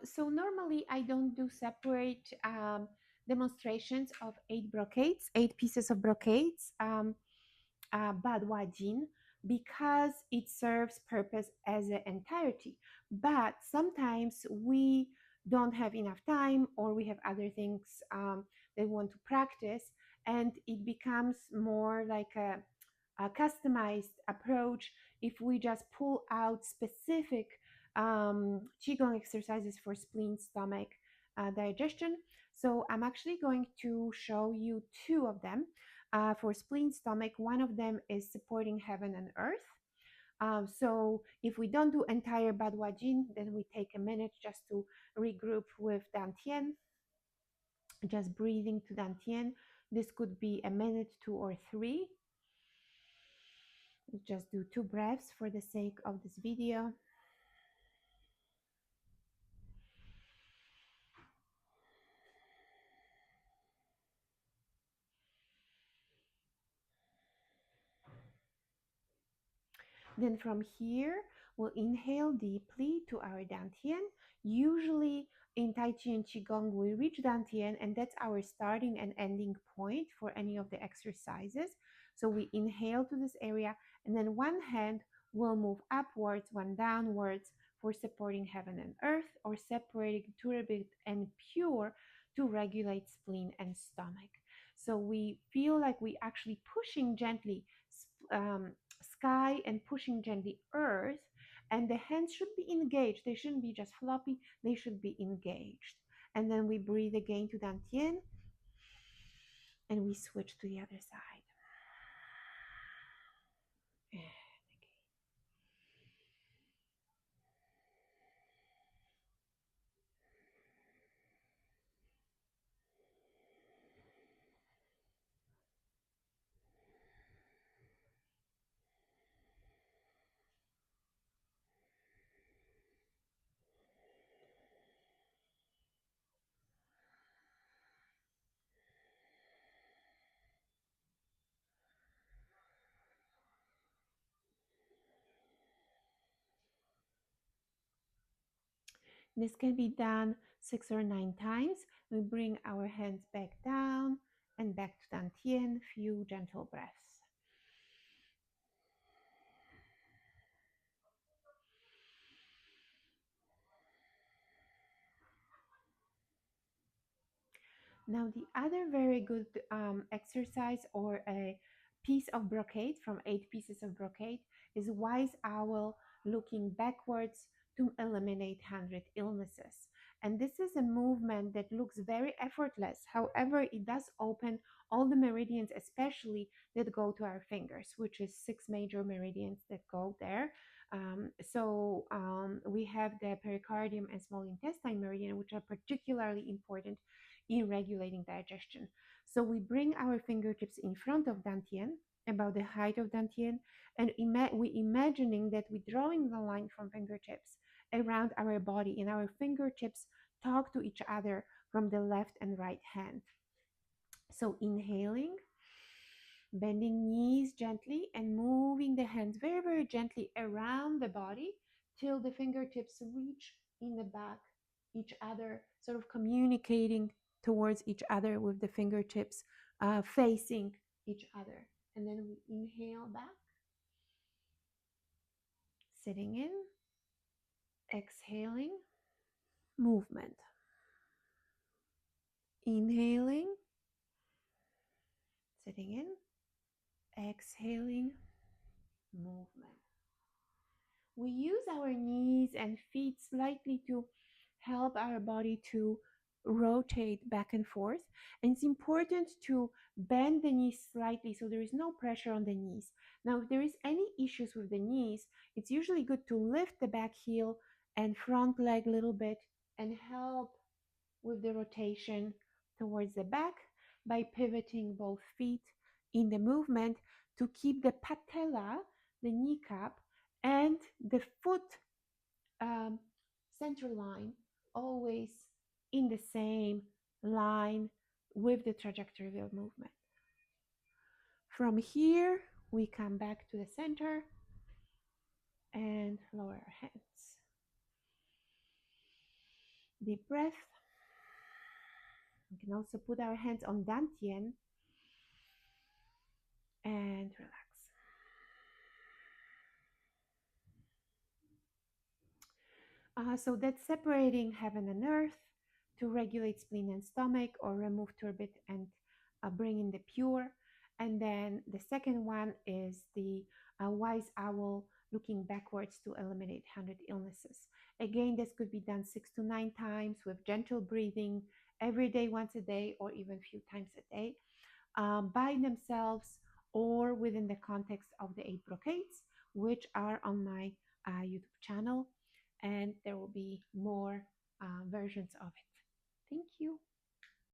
So normally I don't do separate demonstrations of 8 brocades, 8 pieces of brocades, badwajin, because it serves purpose as an entirety. But sometimes we don't have enough time, or we have other things that we want to practice, and it becomes more like a customized approach if we just pull out specific qigong exercises for spleen, stomach, digestion. So I'm actually going to show you two of them. For spleen, stomach, one of them is supporting heaven and earth. So if we don't do entire badwajin, then we take a minute just to regroup with dantian, just breathing to dantian. This could be a minute, 2 or 3. Just do 2 breaths for the sake of this video. Then from here, we'll inhale deeply to our dantian. Usually in Tai Chi and Qigong, we reach dantian, and that's our starting and ending point for any of the exercises. So we inhale to this area, and then one hand will move upwards, one downwards for supporting heaven and earth, or separating turbid and pure to regulate spleen and stomach. So we feel like we actually pushing gently sky and pushing gently earth, and the hands should be engaged. They shouldn't be just floppy, they should be engaged. And then we breathe again to dantian, and we switch to the other side. This can be done 6 or 9 times. We bring our hands back down and back to dantian, few gentle breaths. Now, the other very good exercise, or a piece of brocade from 8 pieces of brocade, is wise owl looking backwards to eliminate 100 illnesses. And this is a movement that looks very effortless. However, it does open all the meridians, especially that go to our fingers, which is 6 major meridians that go there. We have the pericardium and small intestine meridian, which are particularly important in regulating digestion. So we bring our fingertips in front of dantian, about the height of dantian, and we imagining that we're drawing the line from fingertips around our body, and our fingertips talk to each other from the left and right hand. So inhaling, bending knees gently, and moving the hands very, very gently around the body till the fingertips reach in the back each other, sort of communicating towards each other with the fingertips facing each other. And then we inhale back, sitting in, exhaling, movement. Inhaling, sitting in, exhaling, movement. We use our knees and feet slightly to help our body to rotate back and forth. And it's important to bend the knees slightly so there is no pressure on the knees. Now, if there is any issues with the knees, it's usually good to lift the back heel and front leg a little bit and help with the rotation towards the back by pivoting both feet in the movement to keep the patella, the kneecap, and the foot um, center line always in the same line with the trajectory of movement. From here, we come back to the center and lower our hands. Deep breath. We can also put our hands on dantian and relax. So that's separating heaven and earth to regulate spleen and stomach or remove turbid and bring in the pure. And then the second one is the wise owl looking backwards to eliminate 100 illnesses. Again, this could be done 6 to 9 times with gentle breathing every day, once a day, or even a few times a day, by themselves or within the context of the 8 brocades, which are on my YouTube channel. And there will be more versions of it. Thank you.